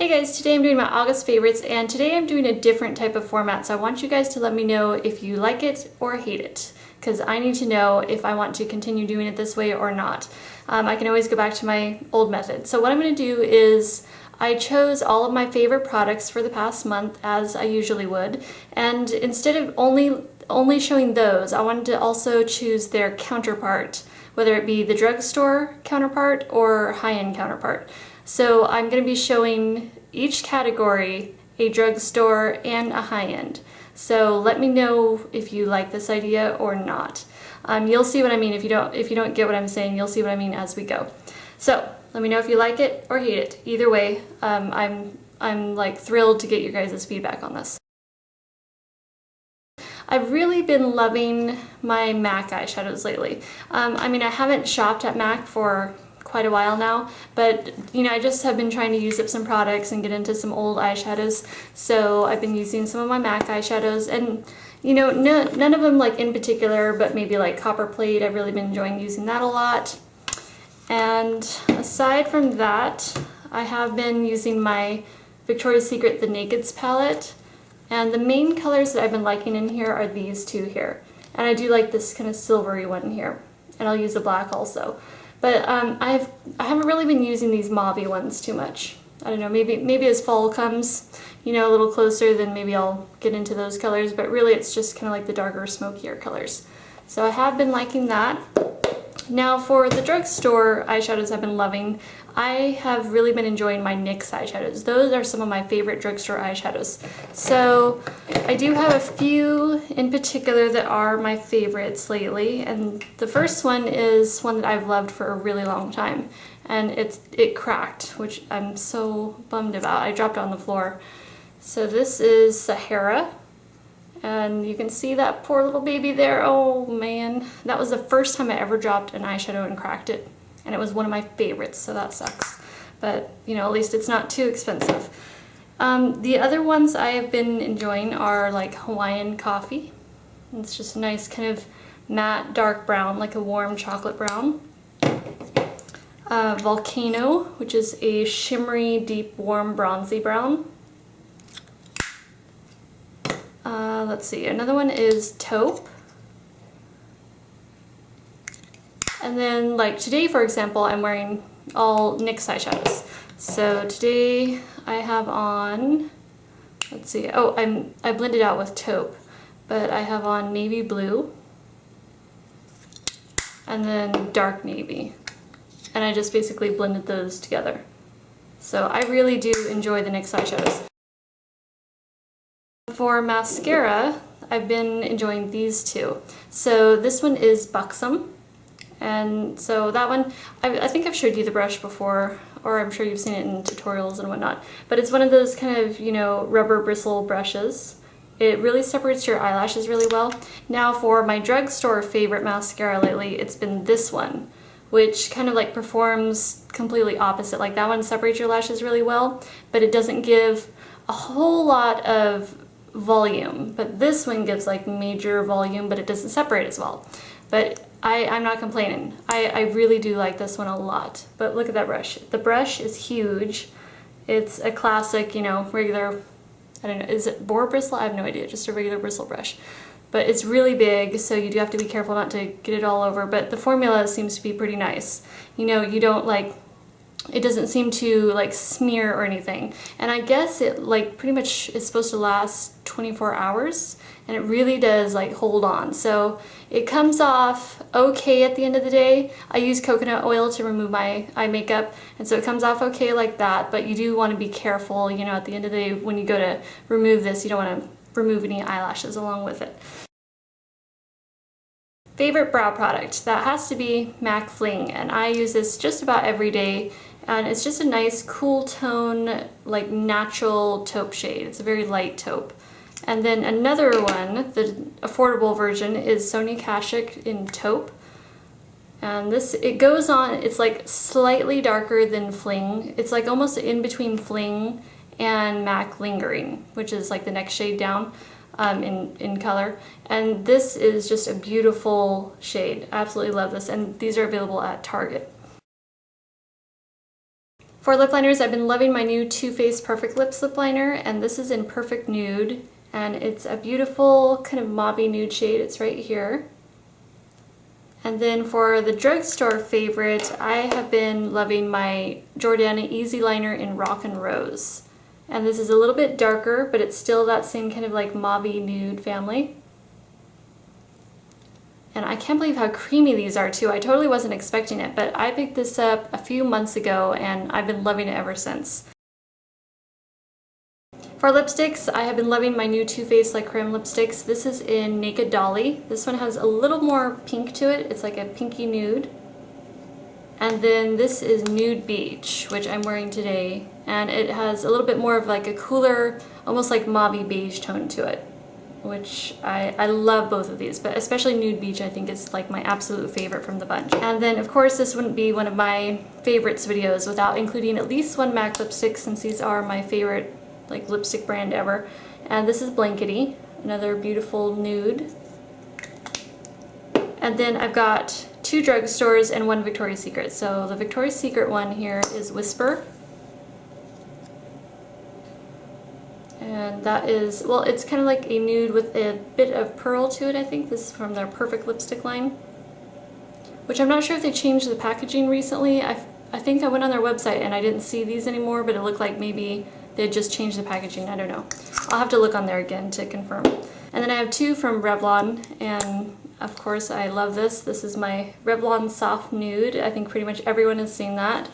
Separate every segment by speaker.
Speaker 1: Hey guys, today I'm doing my August favorites, and today I'm doing a different type of format, so I want you guys to let me know if you like it or hate it, because I need to know if I want to continue doing it this way or not. I can always go back to my old method. So what I'm going to do is I chose all of my favorite products for the past month, as I usually would, and instead of only showing those, I wanted to also choose their counterpart, whether it be the drugstore counterpart or high-end counterpart. So I'm going to be showing each category, a drugstore and a high-end. So let me know if you like this idea or not. You'll see what I mean. If you don't get what I'm saying, you'll see what I mean as we go. So let me know if you like it or hate it. Either way, I'm like thrilled to get your guys' feedback on this. I've really been loving my MAC eyeshadows lately. I mean, I haven't shopped at MAC for quite a while now, but you know, I just have been trying to use up some products and get into some old eyeshadows. So I've been using some of my MAC eyeshadows, and you know, none of them like in particular, but maybe like Copper Plate. I've really been enjoying using that a lot. And aside from that, I have been using my Victoria's Secret The Nakeds palette, and the main colors that I've been liking in here are these two here, and I do like this kind of silvery one here, and I'll use the black also. But I haven't really been using these mauve-y ones too much. I don't know, maybe as fall comes, you know, a little closer, then maybe I'll get into those colors, but really it's just kind of like the darker, smokier colors. So I have been liking that. Now for the drugstore eyeshadows I've been loving, I have really been enjoying my NYX eyeshadows. Those are some of my favorite drugstore eyeshadows. So I do have a few in particular that are my favorites lately, and the first one is one that I've loved for a really long time, and it cracked, which I'm so bummed about. I dropped it on the floor. So this is Sahara. And you can see that poor little baby there. Oh man, that was the first time I ever dropped an eyeshadow and cracked it. And it was one of my favorites, so that sucks. But, you know, at least it's not too expensive. The other ones I have been enjoying are like Hawaiian Coffee. It's just a nice kind of matte dark brown, like a warm chocolate brown. Volcano, which is a shimmery, deep, warm, bronzy brown. Let's see, another one is Taupe. And then like today, for example, I'm wearing all NYX eyeshadows. So today I have on, let's see, oh, I blended out with Taupe, but I have on navy blue and then dark navy. And I just basically blended those together. So I really do enjoy the NYX eyeshadows. For mascara, I've been enjoying these two. So this one is Buxom, and so that one, I think I've showed you the brush before, or I'm sure you've seen it in tutorials and whatnot, but it's one of those kind of, you know, rubber bristle brushes. It really separates your eyelashes really well. Now for my drugstore favorite mascara lately, it's been this one, which kind of like performs completely opposite. Like that one separates your lashes really well, but it doesn't give a whole lot of volume, but this one gives like major volume, but it doesn't separate as well. But I'm not complaining. I really do like this one a lot. But look at that brush. The brush is huge. It's a classic, you know, regular, I don't know, is it boar bristle? I have no idea, just a regular bristle brush. But it's really big, so you do have to be careful not to get it all over, but the formula seems to be pretty nice. You know, you don't like, it doesn't seem to like smear or anything. And I guess it like pretty much is supposed to last 24 hours, and it really does like hold on. So it comes off okay at the end of the day. I use coconut oil to remove my eye makeup, and so it comes off okay like that, but you do want to be careful, you know, at the end of the day when you go to remove this, you don't want to remove any eyelashes along with it. Favorite brow product, that has to be MAC Fling, and I use this just about every day. And it's just a nice cool tone, like natural taupe shade. It's a very light taupe. And then another one, the affordable version, is Sonia Kashuk in taupe. And this, it goes on, it's like slightly darker than Fling. It's like almost in between Fling and MAC Lingering, which is like the next shade down in color. And this is just a beautiful shade. I absolutely love this. And these are available at Target. For lip liners, I've been loving my new Too Faced Perfect Lips lip liner, and this is in Perfect Nude, and it's a beautiful kind of mauvey nude shade. It's right here. And then for the drugstore favorite, I have been loving my Jordana Easy Liner in Rock and Rose. And this is a little bit darker, but it's still that same kind of like mauvey nude family. And I can't believe how creamy these are too. I totally wasn't expecting it, but I picked this up a few months ago and I've been loving it ever since. For lipsticks, I have been loving my new Too Faced Like Creme lipsticks. This is in Naked Dolly. This one has a little more pink to it. It's like a pinky nude. And then this is Nude Beach, which I'm wearing today. And it has a little bit more of like a cooler, almost like mauvey beige tone to it, which I love both of these, but especially Nude Beach I think is like my absolute favorite from the bunch. And then of course this wouldn't be one of my favorites videos without including at least one MAC lipstick, since these are my favorite like lipstick brand ever. And this is Blankety, another beautiful nude. And then I've got 2 drugstores and 1 Victoria's Secret. So the Victoria's Secret one here is Whisper. And that is, well, it's kind of like a nude with a bit of pearl to it, I think. This is from their Perfect Lipstick line, which I'm not sure if they changed the packaging recently. I think I went on their website and I didn't see these anymore, but it looked like maybe they just changed the packaging. I don't know. I'll have to look on there again to confirm. And then I have 2 from Revlon, and of course I love this. This is my Revlon Soft Nude. I think pretty much everyone has seen that.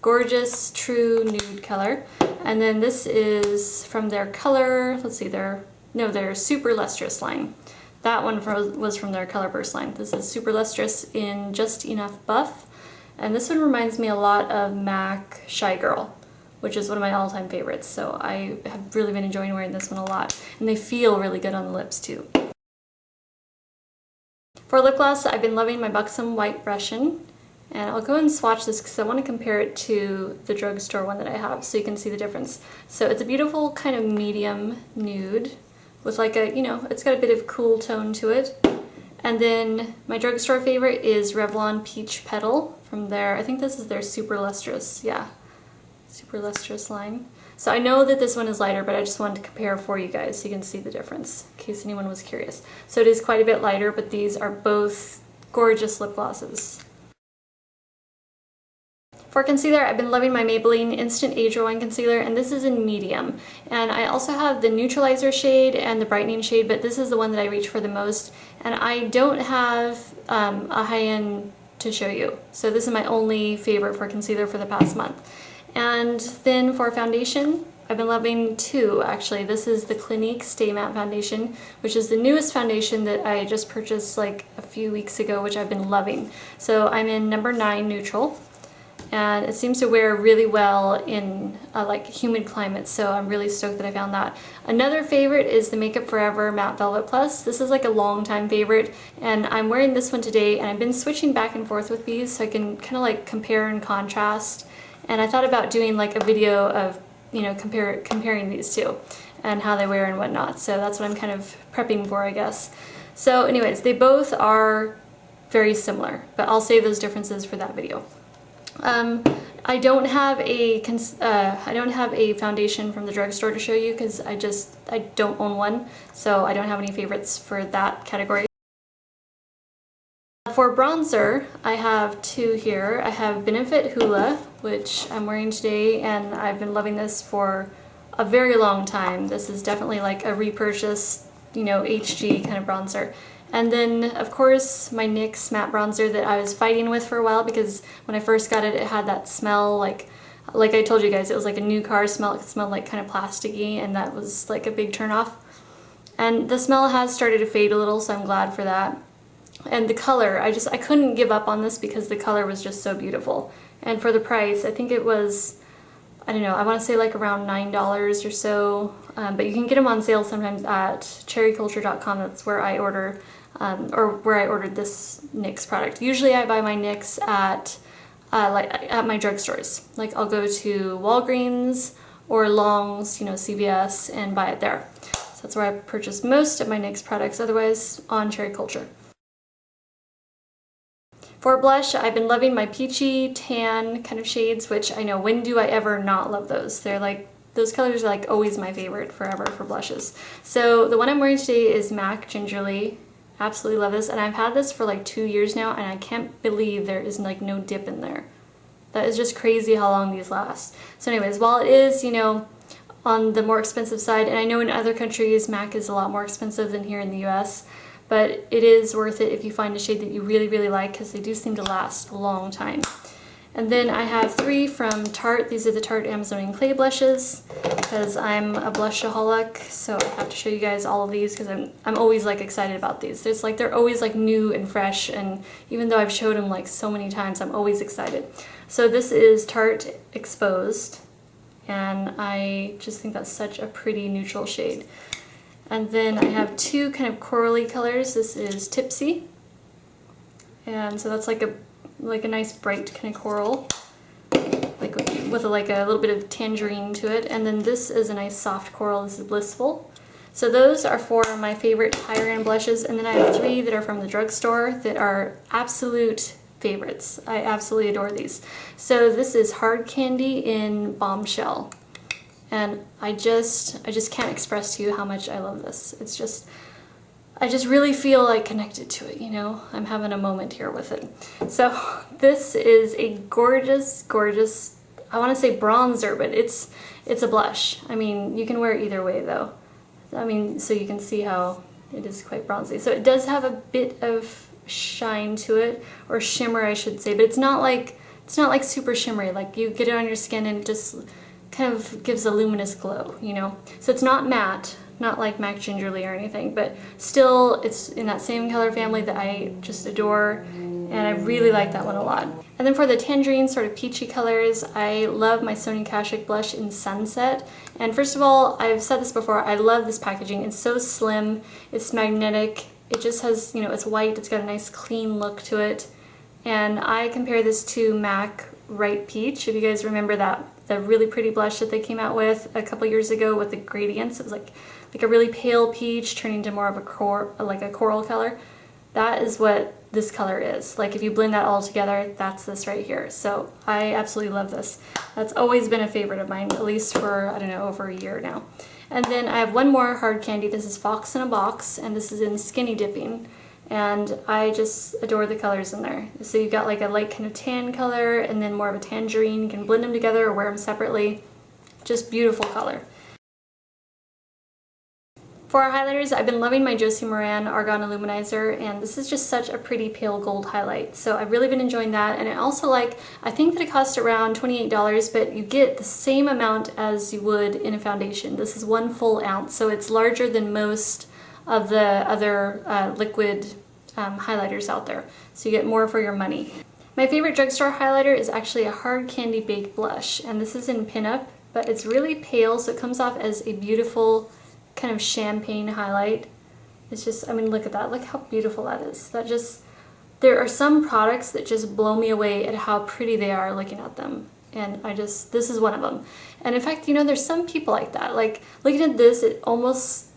Speaker 1: Gorgeous, true nude color. And then this is from their color, let's see, their Super Lustrous line. That one was from their Color Burst line. This is Super Lustrous in Just Enough Buff. And this one reminds me a lot of MAC Shy Girl, which is one of my all-time favorites. So I have really been enjoying wearing this one a lot. And they feel really good on the lips too. For lip gloss, I've been loving my Buxom White Russian. And I'll go and swatch this because I want to compare it to the drugstore one that I have so you can see the difference. So it's a beautiful kind of medium nude with like a, you know, it's got a bit of cool tone to it. And then my drugstore favorite is Revlon Peach Petal from their, I think this is their Super Lustrous, yeah, Super Lustrous line. So I know that this one is lighter, but I just wanted to compare for you guys so you can see the difference in case anyone was curious. So it is quite a bit lighter, but these are both gorgeous lip glosses. For concealer, I've been loving my Maybelline Instant Age Rewind Concealer, and this is in medium. And I also have the neutralizer shade and the brightening shade, but this is the one that I reach for the most. And I don't have a high-end to show you. So this is my only favorite for concealer for the past month. And then for foundation, I've been loving 2 actually. This is the Clinique Stay-Matte Foundation, which is the newest foundation that I just purchased like a few weeks ago, which I've been loving. So I'm in number 9 Neutral. And it seems to wear really well in like humid climates, so I'm really stoked that I found that. Another favorite is the Makeup Forever Matte Velvet Plus. This is like a long time favorite, and I'm wearing this one today, and I've been switching back and forth with these so I can kind of like compare and contrast. And I thought about doing like a video of, you know, comparing these two and how they wear and whatnot. So that's what I'm kind of prepping for, I guess. So anyways, they both are very similar, but I'll save those differences for that video. I don't have a foundation from the drugstore to show you because I don't own one, so I don't have any favorites for that category. For bronzer, I have 2 here. I have Benefit Hoola, which I'm wearing today, and I've been loving this for a very long time. This is definitely like a repurchased, you know, HG kind of bronzer. And then, of course, my NYX Matte Bronzer that I was fighting with for a while because when I first got it, it had that smell like I told you guys, it was like a new car smell. It smelled like kind of plasticky, and that was like a big turnoff. And the smell has started to fade a little, so I'm glad for that. And the color, I couldn't give up on this because the color was just so beautiful. And for the price, I think it was, I don't know, I want to say like around $9 or so. But you can get them on sale sometimes at cherryculture.com. That's where I order, or where I ordered this NYX product. Usually I buy my NYX at my drugstores. Like I'll go to Walgreens or Long's, you know, CVS, and buy it there. So that's where I purchase most of my NYX products, otherwise on Cherry Culture. For blush, I've been loving my peachy tan kind of shades, which I know, when do I ever not love those? They're like, those colors are like always my favorite forever for blushes. So the one I'm wearing today is MAC Gingerly. Absolutely love this, and I've had this for like 2 years now, and I can't believe there is like no dip in there. That is just crazy how long these last. So anyways, while it is, you know, on the more expensive side, and I know in other countries MAC is a lot more expensive than here in the US, but it is worth it if you find a shade that you really, really like, because they do seem to last a long time. And then I have 3 from Tarte. These are the Tarte Amazonian Clay blushes, because I'm a blushaholic, so I have to show you guys all of these, because I'm always like excited about these. They're always like new and fresh, and even though I've showed them like so many times, I'm always excited. So this is Tarte Exposed, and I just think that's such a pretty neutral shade. And then I have 2 kind of corally colors. This is Tipsy, and so that's like a nice bright kind of coral, like with a little bit of tangerine to it. And then this is a nice soft coral. This is Blissful. So those are 4 of my favorite higher end blushes, and then I have 3 that are from the drugstore that are absolute favorites. I absolutely adore these. So this is Hard Candy in Bombshell. And I just can't express to you how much I love this. It's just, I just really feel like connected to it, you know? I'm having a moment here with it. So this is a gorgeous, gorgeous, I want to say bronzer, but it's a blush. I mean, you can wear it either way though. I mean, so you can see how it is quite bronzy. So it does have a bit of shine to it, or shimmer I should say, but it's not like super shimmery. Like you get it on your skin and it just kind of gives a luminous glow, you know? So it's not matte, not like MAC Gingerly or anything, but still it's in that same color family that I just adore, and I really like that one a lot. And then for the tangerine sort of peachy colors, I love my Sonia Kashuk blush in Sunset. And first of all, I've said this before, I love this packaging. It's so slim, it's magnetic, it just has, you know, it's white, it's got a nice clean look to it. And I compare this to MAC Ripe Peach, if you guys remember that, the really pretty blush that they came out with a couple years ago with the gradients. It was like a really pale peach turning to more of a coral color. That is what this color is. Like if you blend that all together, that's this right here. So I absolutely love this. That's always been a favorite of mine, at least for, I don't know, over a year now. And then I have one more hard candy. This is Fox in a Box, and this is in Skinny Dipping. And I just adore the colors in there. So you've got like a light kind of tan color and then more of a tangerine. You can blend them together or wear them separately. Just beautiful color. For our highlighters, I've been loving my Josie Maran Argan Illuminizer, and this is just such a pretty pale gold highlight. So I've really been enjoying that, and I also like, I think that it costs around $28, but you get the same amount as you would in a foundation. This is 1 full ounce, so it's larger than most of the other liquid highlighters out there. So you get more for your money. My favorite drugstore highlighter is actually a Hard Candy Baked Blush, and this is in Pinup, but it's really pale, so it comes off as a beautiful kind of champagne highlight. It's just, I mean, look at that. Look how beautiful that is. That just, there are some products that just blow me away at how pretty they are looking at them. And this is one of them. And in fact, you know, there's some people like that. Like, looking at this, it almost,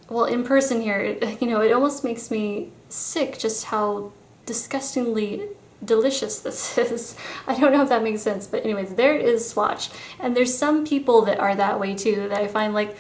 Speaker 1: well, in person here, it almost makes me sick just how disgustingly delicious this is. I don't know if that makes sense, but anyways, there it is swatched. And there's some people that are that way too, that I find like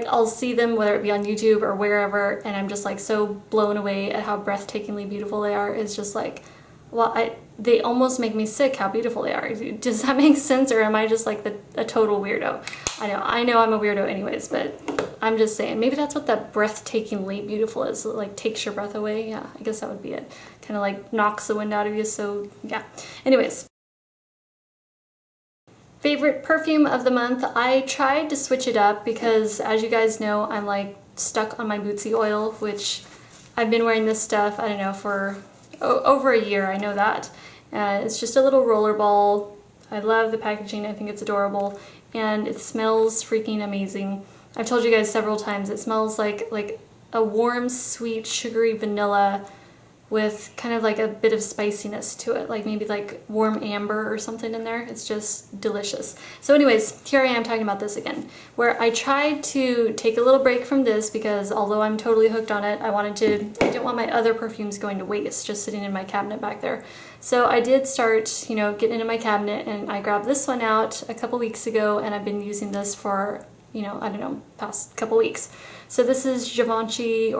Speaker 1: I'll see them, whether it be on YouTube or wherever, and I'm just like so blown away at how breathtakingly beautiful they are. It's just like, well, they almost make me sick how beautiful they are. Does that make sense, or am I just like a total weirdo? I know I'm a weirdo anyways, but I'm just saying, maybe that's what that breathtakingly beautiful is. It like takes your breath away. Yeah, I guess that would be it. Kind of like knocks the wind out of you, so yeah. Anyways. Favorite perfume of the month, I tried to switch it up because, as you guys know, I'm like stuck on my Bootzie oil, which I've been wearing this stuff, I don't know, for over a year, I know that. It's just a little roller ball. I love the packaging, I think it's adorable, and it smells freaking amazing. I've told you guys several times, it smells like a warm, sweet, sugary vanilla with kind of like a bit of spiciness to it, like maybe like warm amber or something in there. It's just delicious. So anyways, here I am talking about this again, where I tried to take a little break from this because although I'm totally hooked on it, I didn't want my other perfumes going to waste, just sitting in my cabinet back there. So I did start, you know, getting into my cabinet, and I grabbed this one out a couple weeks ago, and I've been using this for, you know, I don't know, past couple weeks. So this is Givenchy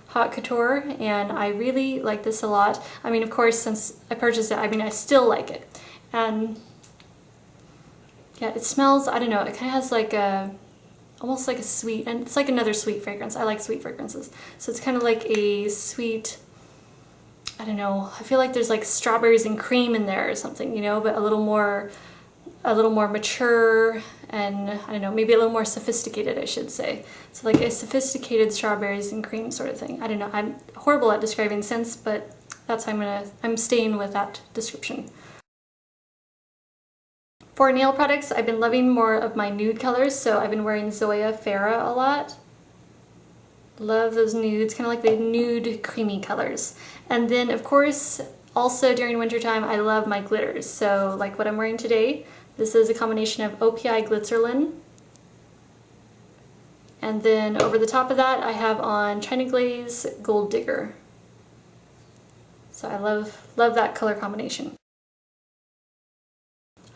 Speaker 1: Haute Couture, and I really like this a lot. I mean, of course, since I purchased it, I mean, I still like it. And yeah, it smells, I don't know, it kind of has like a, almost like a sweet, and it's like another sweet fragrance. I like sweet fragrances. So it's kind of like a sweet, I don't know, I feel like there's like strawberries and cream in there or something, you know, but a little more mature, and I don't know, maybe a little more sophisticated, I should say. So like a sophisticated strawberries and cream sort of thing. I don't know, I'm horrible at describing scents, but that's how I'm staying with that description. For nail products, I've been loving more of my nude colors, so I've been wearing Zoya Farrah a lot. Love those nudes, kind of like the nude creamy colors. And then of course, also during wintertime, I love my glitters. So like what I'm wearing today, this is a combination of OPI Glitzerland. And then over the top of that, I have on China Glaze Gold Digger. So I love that color combination.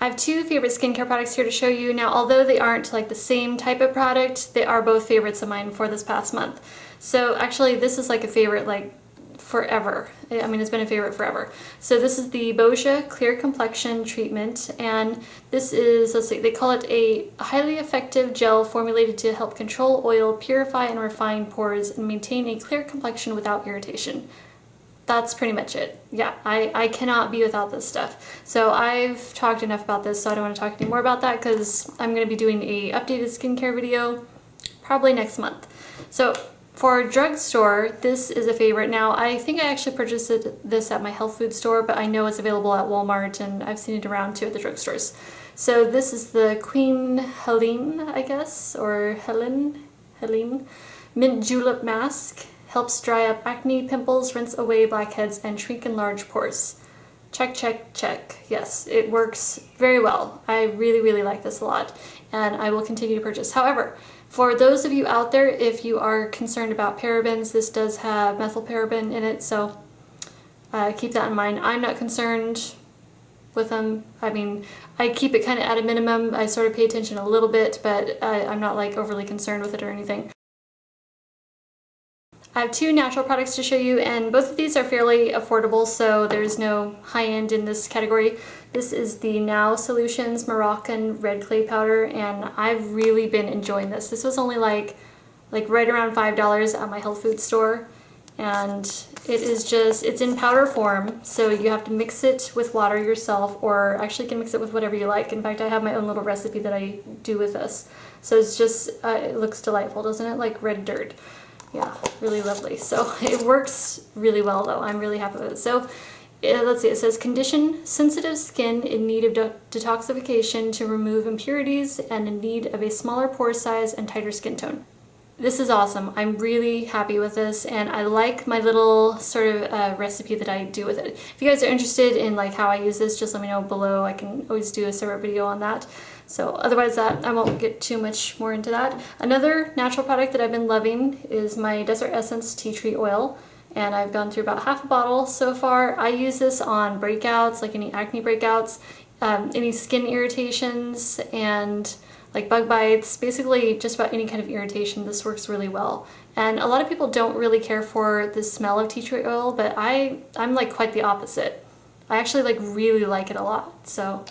Speaker 1: I have two favorite skincare products here to show you. Now, although they aren't like the same type of product, they are both favorites of mine for this past month. So actually, this is like a favorite like forever. I mean, it's been a favorite forever. So this is the Boscia Clear Complexion Treatment, and this is, let's see, they call it a highly effective gel formulated to help control oil, purify and refine pores, and maintain a clear complexion without irritation. That's pretty much it. Yeah, I cannot be without this stuff. So I've talked enough about this, so I don't want to talk any more about that because I'm going to be doing a updated skincare video probably next month. So for drugstore, this is a favorite. Now, I think I actually purchased this at my health food store, but I know it's available at Walmart, and I've seen it around too at the drugstores. So this is the Queen Helene, I guess, or Helene Mint Julep Mask. Helps dry up acne, pimples, rinse away blackheads, and shrink enlarge pores. Check, check, check. Yes, it works very well. I really, really like this a lot, and I will continue to purchase. However, for those of you out there, if you are concerned about parabens, this does have methylparaben in it, so keep that in mind. I'm not concerned with them. I mean, I keep it kind of at a minimum. I sort of pay attention a little bit, but I'm not like overly concerned with it or anything. I have two natural products to show you, and both of these are fairly affordable, so there's no high-end in this category. This is the Now Solutions Moroccan Red Clay Powder, and I've really been enjoying this. This was only like right around $5 at my health food store, and it is just, it's in powder form, so you have to mix it with water yourself, or actually you can mix it with whatever you like. In fact, I have my own little recipe that I do with this. So it's just, it looks delightful, doesn't it? Like red dirt. Yeah, really lovely. So it works really well though. I'm really happy with it. So let's see, it says condition sensitive skin in need of detoxification to remove impurities and in need of a smaller pore size and tighter skin tone. This is awesome. I'm really happy with this, and I like my little sort of recipe that I do with it. If you guys are interested in like how I use this, just let me know below. I can always do a separate video on that. So otherwise that, I won't get too much more into that. Another natural product that I've been loving is my Desert Essence Tea Tree Oil, and I've gone through about half a bottle so far. I use this on breakouts, like any acne breakouts, any skin irritations, and like bug bites, basically just about any kind of irritation. This works really well. And a lot of people don't really care for the smell of tea tree oil, but I'm like quite the opposite. I actually like really like it a lot, so,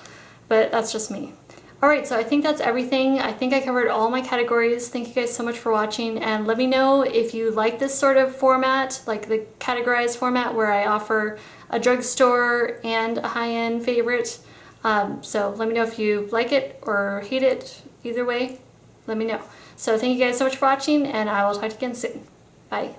Speaker 1: but that's just me. Alright, so I think that's everything. I think I covered all my categories. Thank you guys so much for watching, and let me know if you like this sort of format, like the categorized format where I offer a drugstore and a high-end favorite. So let me know if you like it or hate it. Either way, let me know. So thank you guys so much for watching, and I will talk to you again soon. Bye.